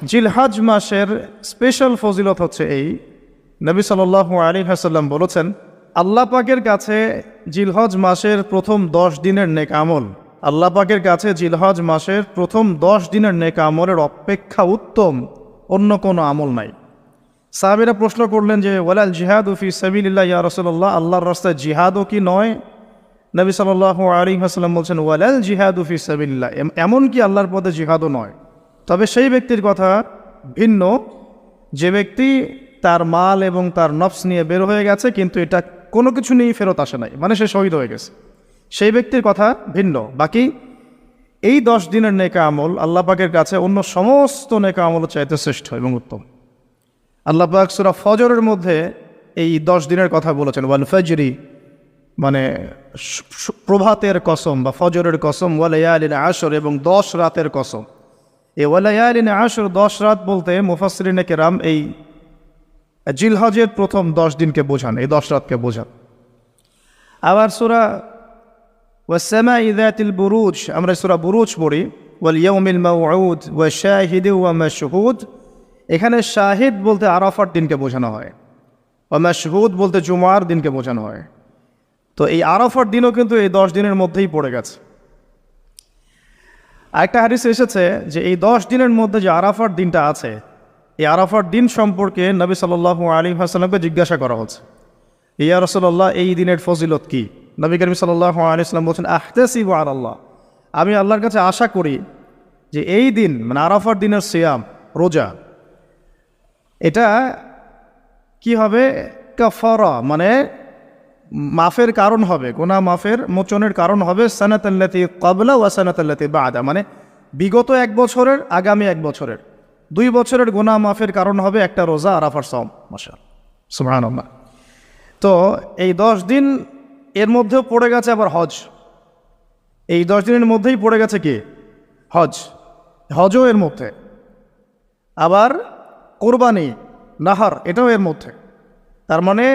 জিলহজ মাসের স্পেশাল ফজিলত হচ্ছে এই, নবী সাল্লাল্লাহু আলাইহি ওয়াসাল্লাম বলেছেন, আল্লাহ পাকের কাছে জিলহজ মাসের প্রথম 10 দিনের নেক আমল, আল্লাহ পাকের কাছে জিলহজ মাসের প্রথম 10 দিনের নেক আমলের অপেক্ষা উত্তম অন্য কোনো আমল নাই। সাহাবীরা প্রশ্ন করলেন যে ওয়ালাল জিহাদু ফি সাবিলিল্লাহ ইয়া রাসূলুল্লাহ, আল্লাহর রাস্তায় জিহাদও কি নয়? নবী সাল্লাল্লাহু আলাইহি ওয়াসাল্লাম বলছেন ওয়ালাল জিহাদু ফি সাবিলিল্লাহ, এমন কি আল্লাহর পথে জিহাদও নয়, তবে সেই ব্যক্তির কথা ভিন্ন যে ব্যক্তি তার মাল এবং তার নফস নিয়ে বের হয়ে গেছে কিন্তু এটা কোনো কিছু নিয়েই ফেরত আসে নাই, মানে সে শহীদ হয়ে গেছে, সেই ব্যক্তির কথা ভিন্ন। বাকি এই 10 দিনের নেকা আমল আল্লাহ পাকের কাছে অন্য সমস্ত নেকা আমল চাইতে শ্রেষ্ঠ এবং উত্তম। আল্লাহ পাক সূরা ফজরের মধ্যে এই 10 দিনের কথা বলেছেন, ওয়াল ফজরি মানে প্রভাতের কসম বা ফজরের কসম, ওয়া লায়ালিন আশর এবং 10 রাতের কসম। এই ওয়া লায়ালিন আশর 10 রাত বলতে মুফাসসিরিনে কেরাম এই জিলহজের প্রথম 10 দিনকে বোঝান, এই 10 রাতকে বোঝান। আবার সূরা ওয়াস সামাই যাতিল বুরুজ, আমরা সূরা বুরুজ পড়ি, ওয়াল ইয়াউমিল মাউউদ ওয়া শাহিদি ওয়া মাশহুদ, এখানে শাহিদ বলতে আরাফার দিনকে বোঝানো হয়, ওয়া মাশহুদ বলতে জুমার দিনকে বোঝানো হয়। তো এই আরাফার দিনও কিন্তু এই 10 দিনের মধ্যেই পড়ে গেছে। আরেকটা হাদিসে এসেছে যে এই 10 দিনের মধ্যে যে আরাফার দিনটা আছে, এই আরাফার দিন সম্পর্কে নবী সাল্লাল্লাহু আলাইহি ওয়াসাল্লামকে জিজ্ঞাসা করা হচ্ছে, ইয়া রাসূলুল্লাহ এই দিনের ফজিলত কি? নবী করিম সাল্লাল্লাহু আলাইহি ওয়াসাল্লাম বলছেন, আহতাসিবু আলাল্লাহ, আমি আল্লাহর কাছে আশা করি যে এই দিন মানে আরাফার দিনের সিয়াম রোজা, এটা কি হবে? কাফারা মানে মাফের কারণ হবে, গুনাহ মাফের মোচনের কারণ হবে, সানাতাল্লাতি ক্বাবলা ওয়া সানাতাল্লাতি বাদা, মানে বিগত 1 বছরের আগামী 1 বছরের 2 বছরের গুনাহ মাফের কারণ হবে একটা রোজা আরাফার সাওম। মাশাআল্লাহ, সুবহানাল্লাহ। তো এই 10 দিন এর মধ্যেও পড়ে গেছে আবার হজ, এই 10 দিনের মধ্যেই পড়ে গেছে কি? হজ, হজও এর মধ্যে, আবার কোরবানি নাহার এটাও এর মধ্যে। তার মানে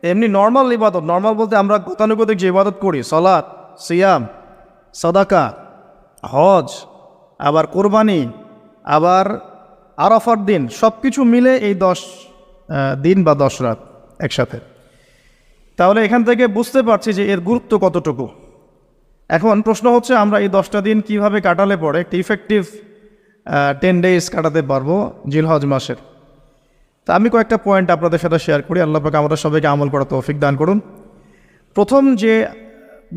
এমনি নর্মাল ইবাদত, নর্মাল বলতে আমরা গতানুগতিক যে ইবাদত করি, সালাত, সিয়াম, সাদাকা, হজ, আবার কোরবানি, আবার আরাফার দিন, সব কিছু মিলে এই 10 দিন বা 10 রাত একসাথে। তাহলে এখান থেকে বুঝতে পারছি যে এর গুরুত্ব কতটুকু। এখন প্রশ্ন হচ্ছে আমরা এই 10টা দিন কিভাবে কাটালে পরে একটি ইফেক্টিভ 10 ডেজ কাটাতে পারবো জিলহজ মাসের। তা আমি কয়েকটা পয়েন্ট আপনাদের সাথে শেয়ার করি, আল্লাহ পাক আমাদের সবাইকে আমল করার তৌফিক দান করুন। প্রথম যে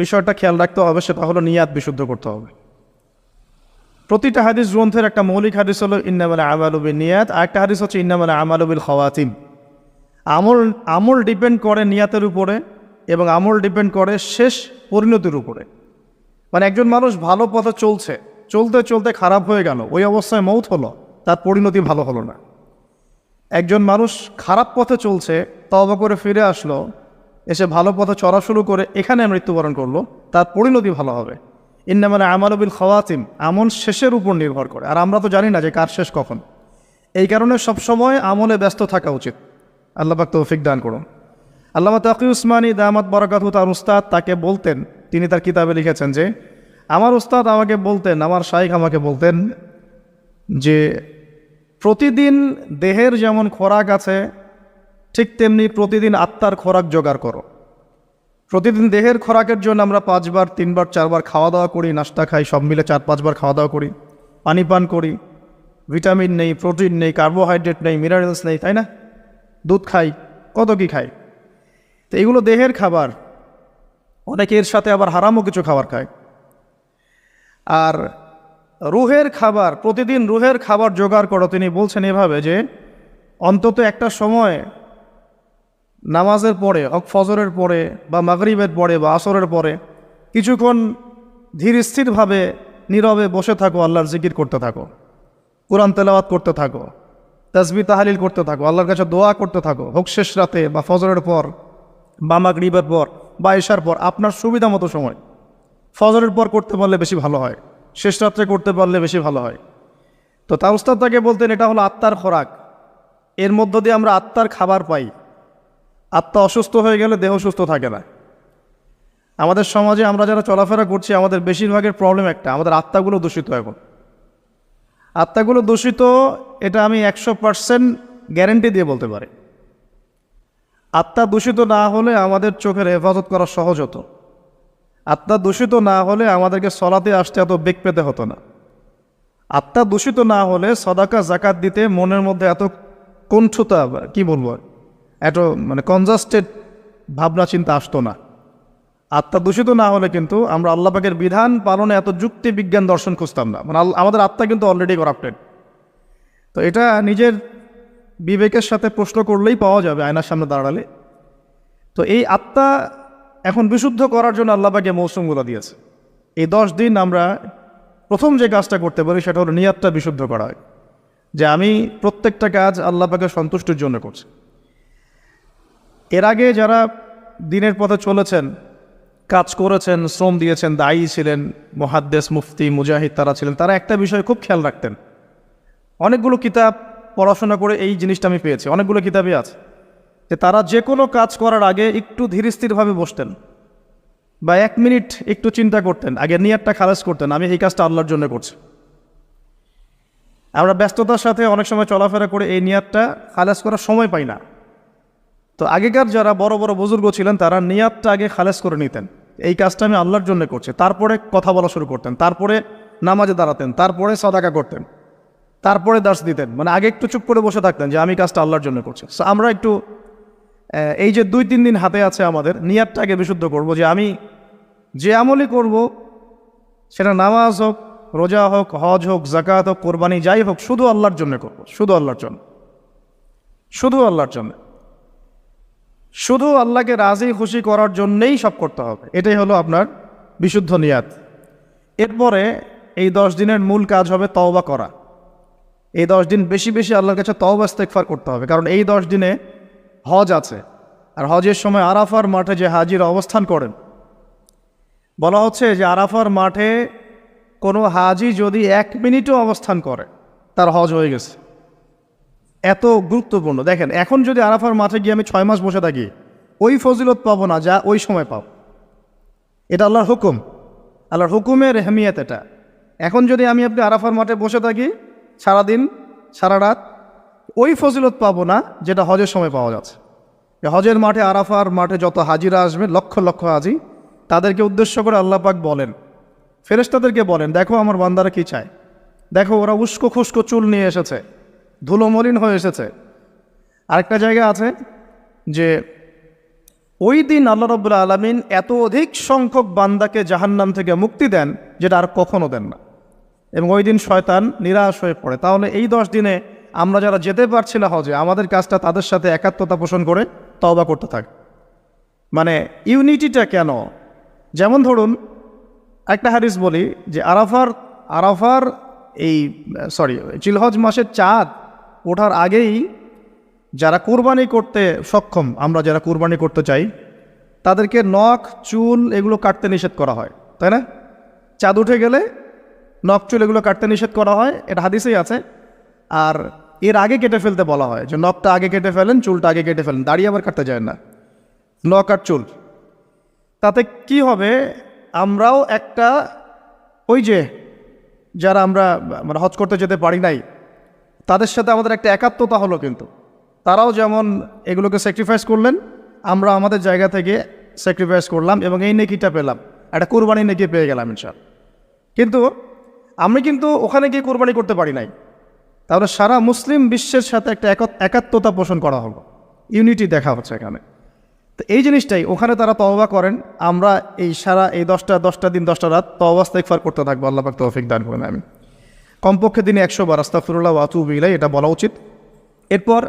বিষয়টা খেয়াল রাখতে হবে সেটা হলো নিয়াত বিশুদ্ধ করতে হবে। প্রতিটা হাদিস গ্রন্থের একটা মৌলিক হাদিস হলো ইন্নামাল আমালু বিন্নিয়াত, আরেকটা হাদিস হচ্ছে ইন্নামাল আমালু বিল খাওয়াতিম। আমল ডিপেন্ড করে নিয়াতের উপরে এবং আমল ডিপেন্ড করে শেষ পরিণতির উপরে। মানে একজন মানুষ ভালো পথে চলছে, চলতে চলতে খারাপ হয়ে গেল, ওই অবস্থায় মৌত হলো, তার পরিণতি ভালো হলো না। একজন মানুষ খারাপ পথে চলছে, তওবা করে ফিরে আসলো, এসে ভালো পথে চলা শুরু করে এখানে মৃত্যুবরণ করলো, তার পরিণতি ভালো হবে। ইন্নামাল আমালু বিল খাওয়াতিম, আমল শেষের উপর নির্ভর করে, আর আমরা তো জানি না যে কার শেষ কখন। এই কারণে সবসময় আমলে ব্যস্ত থাকা উচিত। আল্লাহ পাক তৌফিক দান করুন। আল্লামা তাকি উসমানী দামাত বারাকাতুহু তার উস্তাদ তাকে বলতেন, তিনি তার কিতাবে লিখেছেন যে আমার উস্তাদ আমাকে বলতেন, আমার শাইখ আমাকে বলতেন যে প্রতিদিন দেহের যেমন খোরাক আছে ঠিক তেমনি প্রতিদিন আত্মার খোরাক জোগাড় করো। প্রতিদিন দেহের খোরাকের জন্য আমরা 5 বার 3 বার 4 বার খাওয়া দাওয়া করি, নাস্তা খাই, সব মিলে 4-5 বার খাওয়া দাওয়া করি, পানি পান করি, ভিটামিন নেই, প্রোটিন নেই, কার্বোহাইড্রেট নেই, মিনারেলস নেই, তাই না? দুধ খাই, কত কি খাই। তো এগুলো দেহের খাবার, অনেকে এর সাথে আবার হারামও কিছু খাবার খায়। আর রুহের খাবার, প্রতিদিন রুহের খাবার জোগাড় করো। তিনি বলছেন এভাবে যে অন্তত একটা সময় নামাজের পরে, ফজরের পরে বা মাগরিবের পরে বা আসরের পরে কিছুক্ষণ ধীর স্থিরভাবে নীরবে বসে থাকো, আল্লাহর জিকির করতে থাকো, কোরআন তেলাওয়াত করতে থাকো, তাসবিহ তাহলিল করতে থাকো, আল্লাহর কাছে দোয়া করতে থাকো, হোক শেষ রাতে বা ফজরের পর বা মাগরিবের পর বা ইশার পর, আপনার সুবিধা মতো সময়। ফজরের পর করতে পারলে বেশি ভালো হয়, শেষ রাত্রে করতে পারলে বেশি ভালো হয়। তো তার উস্তাদ তাকে বলতেন এটা হলো আত্মার খোরাক, এর মধ্য দিয়ে আমরা আত্মার খাবার পাই। আত্মা অসুস্থ হয়ে গেলে দেহ সুস্থ থাকে না। আমাদের সমাজে আমরা যারা চলাফেরা করছি আমাদের বেশিরভাগের প্রবলেম একটা, আমাদের আত্মাগুলো দূষিত। এখন আত্মাগুলো দূষিত এটা আমি 100% গ্যারেন্টি দিয়ে বলতে পারি। আত্মা দূষিত না হলে আমাদের চোখের হেফাজত করা সহজ হতো, আত্মা দূষিত না হলে আমাদেরকে সলাতে আসতে এত বেগ পেতে হতো না, আত্মা দূষিত না হলে সদাকা জাকাত দিতে মনের মধ্যে এত কণ্ঠতা, কি বলবো, এত মানে কনজাস্টেড ভাবনা চিন্তা আসতো না। আত্মা দূষিত না হলে কিন্তু আমরা আল্লাহ পাকের বিধান পালনে এত যুক্তি বিজ্ঞান দর্শন খুঁজতাম না। মানে আমাদের আত্মা কিন্তু অলরেডি করাপ্টেড। তো এটা নিজের বিবেকের সাথে প্রশ্ন করলেই পাওয়া যাবে আয়নার সামনে দাঁড়ালে। তো এই আত্মা এখন বিশুদ্ধ করার জন্য আল্লাহ পাকে মৌসুমগুলো দিয়েছে। এই 10 দিন আমরা প্রথম যে কাজটা করতে পারি সেটা হলো নিয়াতটা বিশুদ্ধ করা হয়, যে আমি প্রত্যেকটা কাজ আল্লাহ পাকের সন্তুষ্টির জন্য করছি। এর আগে যারা দিনের পথে চলেছেন, কাজ করেছেন, শ্রম দিয়েছেন, দায়ী ছিলেন, মুহাদ্দিস, মুফতি, মুজাহিদ তারা ছিলেন, তারা একটা বিষয় খুব খেয়াল রাখতেন। অনেকগুলো কিতাব পড়াশোনা করে এই জিনিসটা আমি পেয়েছি, অনেকগুলো কিতাবই আছে, যে তারা যে কোনো কাজ করার আগে একটু ধীরস্থিরভাবে বসতেন বা 1 মিনিট একটু চিন্তা করতেন, আগে নিয়াতটা খালাস করতেন, আমি এই কাজটা আল্লাহর জন্য করছি। আমরা ব্যস্ততার সাথে অনেক সময় চলাফেরা করে এই নিয়াতটা খালাস করার সময় পাই না। তো আগেকার যারা বড় বড় বুজুর্গ ছিলেন তারা নিয়াতটা আগে খালাস করে নিতেন, এই কাজটা আমি আল্লাহর জন্য করছি, তারপরে কথা বলা শুরু করতেন, তারপরে নামাজে দাঁড়াতেন, তারপরে সাদাকা করতেন, তারপরে দার্স দিতেন। মানে আগে একটু চুপ করে বসে থাকতেন যে আমি কাজটা আল্লাহর জন্য করছি। সো আমরা একটু এই যে 2-3 দিন হাতে আছে আমাদের, নিয়াতটা আগে বিশুদ্ধ করব, যে আমি যে আমলই করব সেটা নামাজ হোক, রোজা হোক, হজ হোক, জাকাত হোক, কোরবানি যাই হোক, শুধু আল্লাহর জন্য করব, শুধু আল্লাহর জন্য, শুধু আল্লাহর জন্য, শুধু আল্লাহকে রাজি খুশি করার জন্যেই সব করতে হবে। এটাই হলো আপনার বিশুদ্ধ নিয়াত। এরপরে এই 10 দিনের মূল কাজ হবে তওবা করা। এই 10 দিন বেশি বেশি আল্লাহর কাছে তওবা ইস্তেগফার করতে হবে, কারণ এই 10 দিনে হজ আছে। আর হজের সময় আরাফার মাঠে যে হাজিরা অবস্থান করেন, বলা হচ্ছে যে আরাফার মাঠে কোনো হাজি যদি 1 মিনিটও অবস্থান করে তার হজ হয়ে গেছে। এত গুরুত্বপূর্ণ। দেখেন, এখন যদি আরাফার মাঠে গিয়ে আমি 6 মাস বসে থাকি, ওই ফজিলত পাবো না যা ওই সময় পাবো। এটা আল্লাহর হুকুম, আল্লাহর হুকুমের এহমিয়ত এটা। এখন যদি আমি আপনি আরাফার মাঠে বসে থাকি সারাদিন সারা রাত, ওই ফজিলত পাবো না যেটা হজের সময় পাওয়া যাচ্ছে। হজের মাঠে, আরাফার মাঠে যত হাজিরা আসবে, লক্ষ লক্ষ হাজি, তাদেরকে উদ্দেশ্য করে আল্লাহ পাক বলেন, ফেরেশতাদেরকে বলেন, দেখো আমার বান্দারা কি চায়, দেখো ওরা উস্কো খুস্কো চুল নিয়ে এসেছে, ধুলো মলিন হয়ে এসেছে। আরেকটা জায়গা আছে যে ওই দিন আল্লাহ রাব্বুল আলামিন এত অধিক সংখ্যক বান্দাকে জাহান্নাম থেকে মুক্তি দেন যেটা আর কখনো দেন না, এবং ওই দিন শয়তান নিরাশ হয়ে পড়ে। তাহলে এই 10 দিনে আমরা যারা যেতে পারছি না হজে, আমাদের কাজটা তাদের সাথে একাত্মতা পোষণ করে তওবা করতে থাক। মানে ইউনিটিটা কেন? যেমন ধরুন একটা হাদিস বলি যে আরাফার জিলহজ মাসের চাঁদ ওঠার আগেই যারা কুরবানি করতে সক্ষম, আমরা যারা কুরবানি করতে চাই, তাদেরকে নখ, চুল এগুলো কাটতে নিষেধ করা হয়, তাই না? চাঁদ উঠে গেলে নখ, চুল এগুলো কাটতে নিষেধ করা হয়, এটা হাদিসেই আছে। আর এর আগে কেটে ফেলতে বলা হয়, যে নখটা আগে কেটে ফেলেন, চুলটা আগে কেটে ফেলেন, দাড়ি আবার কাটতে যায় না, নখ আর চুল। তাতে কি হবে, আমরাও একটা, ওই যে যারা আমরা মানে হজ করতে যেতে পারি নাই, তাদের সাথে আমাদের একটা একাত্মতা হলো। কিন্তু তারাও যেমন এগুলোকে স্যাক্রিফাইস করলেন, আমরা আমাদের জায়গা থেকে স্যাক্রিফাইস করলাম এবং এই নেকিটা পেলাম, একটা কুরবানি নেকি পেয়ে গেলাম ইনশাআল্লাহ। কিন্তু আমি কিন্তু ওখানে গিয়ে কুরবানি করতে পারি নাই, তাহলে সারা মুসলিম বিশ্বের সাথে একটা একাত্মতা পোষণ করা হলো, ইউনিটি দেখা হচ্ছে এখানে। তো এই জিনিসটাই ওখানে তারা তওবা করেন, আমরা এই সারা এই 10টা দিন 10টা রাত তওবা ইস্তেগফার করতে থাকবো। আল্লাহ পাক তৌফিক দান করেন। আমি কমপক্ষে দিনে 100 বার আস্তাগফিরুল্লাহ ওয়া আতুবু ইলাইহি এটা বলা উচিত। এরপর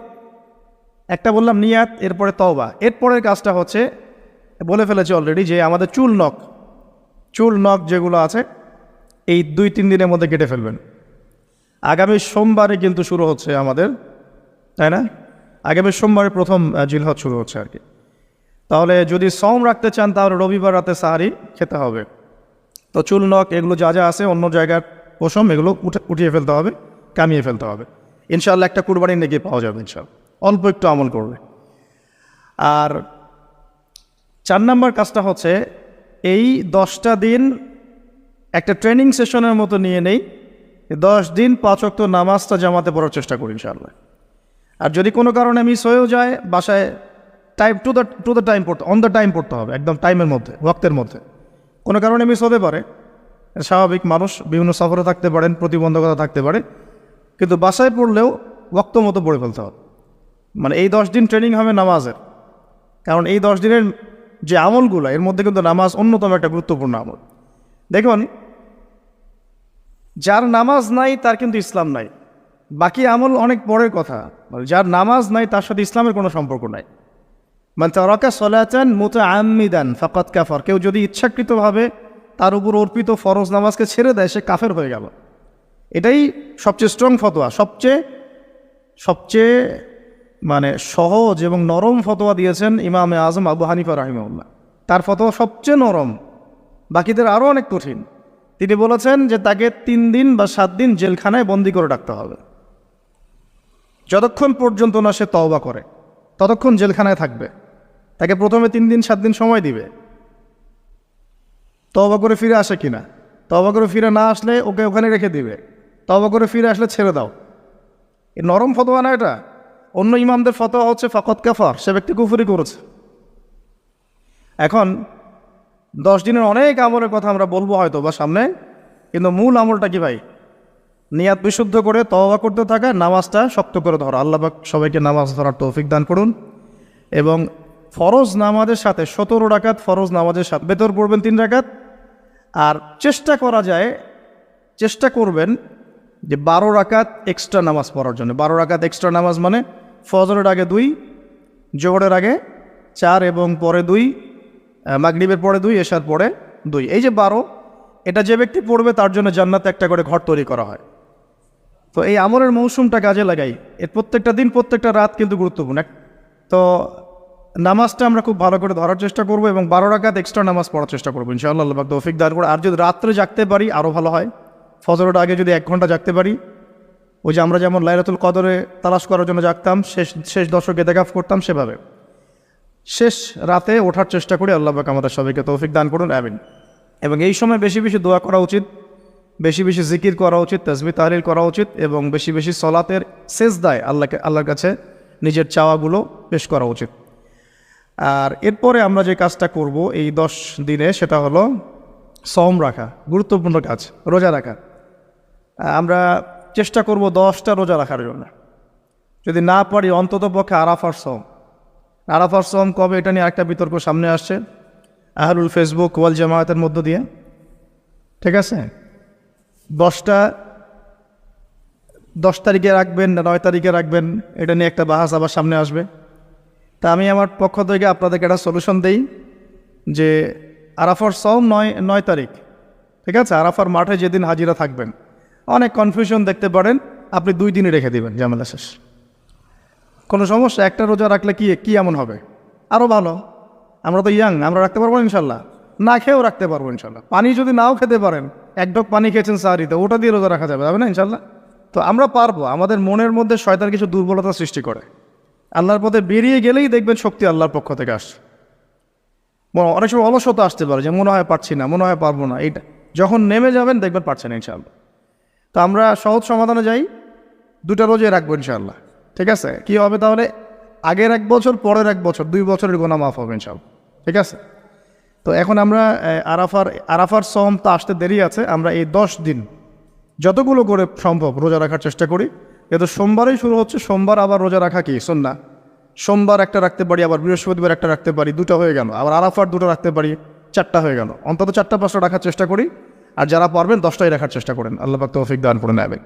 একটা বললাম নিয়াত, এরপরে তওবা। এরপরের কাজটা হচ্ছে, বলে ফেলেছি অলরেডি, যে আমাদের চুল নখ যেগুলো আছে এই 2-3 দিনের মধ্যে কেটে ফেলবেন। আগামী সোমবারে কিন্তু শুরু হচ্ছে আমাদের, তাই না? আগামী সোমবারে প্রথম জিলহজ শুরু হচ্ছে আর কি। তাহলে যদি সওম রাখতে চান তাহলে রবিবার রাতে সাহারি খেতে হবে। তো চুল নখ এগুলো যা যা আছে অন্য জায়গার পশম, এগুলো উঠিয়ে ফেলতে হবে, কামিয়ে ফেলতে হবে। ইনশাআল্লাহ একটা কুরবানি নেকি পাওয়া যাবে ইনশাআল্লাহ, অল্প একটু আমল করবে। আর 4 নম্বর কাজটা হচ্ছে, এই 10টা দিন একটা ট্রেনিং সেশনের মতো নিয়ে নেই 10 দিন 5 ওয়াক্ত নামাজটা জামাতে পড়ার চেষ্টা করি ইনশাআল্লাহ। আর যদি কোনো কারণে মিস হয়েও যায়, বাসায় টাইম টু দ্য টাইম পড়তে, অন দ্য টাইম পড়তে হবে, একদম টাইমের মধ্যে, ওয়াক্তের মধ্যে। কোনো কারণে মিস হতে পারে, স্বাভাবিক, মানুষ বিভিন্ন সফরে থাকতে পারেন, প্রতিবন্ধকতা থাকতে পারে, কিন্তু বাসায় পড়লেও ওয়াক্ত মতো পড়ে ফেলতে হবে। মানে এই 10 দিন ট্রেনিং হবে নামাজের, কারণ এই 10 দিনের যে আমলগুলো, এর মধ্যে কিন্তু নামাজ অন্যতম একটা গুরুত্বপূর্ণ আমল। দেখুন, যার নামাজ নাই তার কিন্তু ইসলাম নাই, বাকি আমল অনেক পরের কথা। যার নামাজ নাই তার সাথে ইসলামের কোনো সম্পর্ক নাই। মান তারাকা সালাতান মুতাআম্মিদান ফাকাদ কাফার, কেউ যদি ইচ্ছাকৃতভাবে তার উপর অর্পিত ফরজ নামাজকে ছেড়ে দেয়, সে কাফের হয়ে গেল। এটাই সবচেয়ে স্ট্রং ফতোয়া, সবচেয়ে মানে সহজ এবং নরম ফতোয়া দিয়েছেন ইমামে আজম আবু হানিফা রাহিমাহুল্লাহ। তার ফতোয়া সবচেয়ে নরম, বাকিদের আরও অনেক কঠিন। তিনি বলেছেন যে তাকে 3 দিন বা 7 দিন জেলখানায় বন্দি করে রাখতে হবে। যতক্ষণ পর্যন্ত না সে তওবা করে ততক্ষণ জেলখানায় থাকবে। তাকে প্রথমে 3 দিন 7 দিন সময় দিবে, তওবা করে ফিরে আসে কিনা। তওবা করে ফিরে না আসলে ওকে ওখানে রেখে দিবে, তওবা করে ফিরে আসলে ছেড়ে দাও। এ নরম ফতোয়া না এটা। অন্য ইমামদের ফতোয়া হচ্ছে ফাকাদ কাফার, সে ব্যক্তি কুফরি করেছে। এখন 10 দিনের অনেক আমলের কথা আমরা বলবো হয়তো বা সামনে, কিন্তু মূল আমলটা কি ভাই? নিয়াত বিশুদ্ধ করে তওবা করতে থাকা, নামাজটা শক্ত করে ধরা। আল্লাহ পাক সবাইকে নামাজ ধরার তৌফিক দান করুন। এবং ফরজ নামাজের সাথে 17 রাকাত ফরজ নামাজের সাথে বেতর পড়বেন 3 রাকাত। আর চেষ্টা করবেন যে 12 রাকাত এক্সট্রা নামাজ পড়ার জন্য। 12 রাকাত এক্সট্রা নামাজ মানে ফজরের আগে 2, জোহরের আগে 4 এবং পরে 2, মাগরিবের পরে 2, এশার পরে 2। এই যে 12, এটা যে ব্যক্তি পড়বে তার জন্য জান্নাতে একটা করে ঘর তৈরি করা হয়। তো এই আমলের মৌসুমটা কাজে লাগাই। এর প্রত্যেকটা দিন, প্রত্যেকটা রাত কিন্তু গুরুত্বপূর্ণ। তো নামাজটা আমরা খুব ভালো করে ধরার চেষ্টা করব এবং 12 রাকাত এক্সট্রা নামাজ পড়ার চেষ্টা করবো ইনশাআল্লাহ। আল্লাহ পাক তৌফিক দান করে। আর যদি রাত্রে জাগতে পারি আরও ভালো হয়। ফজরের আগে যদি 1 ঘন্টা জাগতে পারি, ওই যে আমরা যেমন লাইলাতুল কদরে তালাশ করার জন্য জাগতাম, শেষ দশকে ইতিকাফ করতাম, সেভাবে শেষ রাতে ওঠার চেষ্টা করি। আল্লাহ পাক আমাদের সবাইকে তৌফিক দান করুন, আমিন। এবং এই সময় বেশি বেশি দোয়া করা উচিত, বেশি বেশি জিকির করা উচিত, তাসবিহ তাহলিল করা উচিত, এবং বেশি বেশি সলাতের সেজদায় আল্লাহর কাছে নিজের চাওয়াগুলো পেশ করা উচিত। আর এরপরে আমরা যে কাজটা করব এই 10 দিনে, সেটা হলো সওম রাখা, গুরুত্বপূর্ণ কাজ, রোজা রাখা। আমরা চেষ্টা করব 10টা রোজা রাখার জন্য। যদি না পারি অন্তত পক্ষে আরাফার সওম কবে, এটা নিয়ে একটা বিতর্ক সামনে আসছে আহলুল ফেসবুক ওয়াল জামায়াতের মধ্য দিয়ে। ঠিক আছে, 10 তারিখে রাখবেন না 9 তারিখে রাখবেন, এটা নিয়ে একটা বাহাস আবার সামনে আসবে। তা আমি আমার পক্ষ থেকে আপনাদেরকে একটা সলিউশন দেই যে আরাফার সওম 9 তারিখ। ঠিক আছে, আরাফার মাঠে যেদিন হাজিরা থাকবেন। অনেক কনফিউশন দেখতে পারেন, আপনি 2 দিনে রেখে দিবেন, ঝামেলা শেষ, কোনো সমস্যা। একটা রোজা রাখলে কি এমন হবে? আরও ভালো। আমরা তো ইয়াং, আমরা রাখতে পারবো ইনশাল্লাহ, না খেয়েও রাখতে পারবো ইনশাল্লাহ। পানি যদি নাও খেতে পারেন, 1 ঢোক পানি খেয়েছেন সাহারিতে, ওটা দিয়ে রোজা রাখা যাবে না ইনশাল্লাহ। তো আমরা পারবো। আমাদের মনের মধ্যে শয়তান কিছু দুর্বলতা সৃষ্টি করে। আল্লাহর পথে বেরিয়ে গেলেই দেখবেন শক্তি আল্লাহর পক্ষ থেকে আসছে। অনেক সময় অলসতা আসতে পারে, যে মনে হয় পারছি না, মনে হয় পারবো না। এইটা যখন নেমে যাবেন দেখবেন পারছেন ইনশাআল্লাহ। তো আমরা সহজ সমাধানে যাই, 2টা রোজে রাখবো ইনশাআল্লাহ। ঠিক আছে, কি হবে তাহলে? আগের 1 বছর, পরের 1 বছর, 2 বছরের গুনাহ মাফ হবে ইনশাআল্লাহ। ঠিক আছে, তো এখন আমরা আরাফার সওম তো আসতে দেরি আছে। আমরা এই 10 দিন যতগুলো করে সম্ভব রোজা রাখার চেষ্টা করি। যেহেতু সোমবারেই শুরু হচ্ছে, সোমবার আবার রোজা রাখা কি সুন্নাহ। সোমবার একটা রাখতে পারি, আবার বৃহস্পতিবার একটা রাখতে পারি, 2টা হয়ে গেল। আবার আরাফার 2টা রাখতে পারি, 4টা হয়ে গেল। অন্তত 4টা 5টা রাখার চেষ্টা করি। আর যারা পারবেন 10টাই রাখার চেষ্টা করেন। আল্লাহ পাক তৌফিক দান করে নেবেন।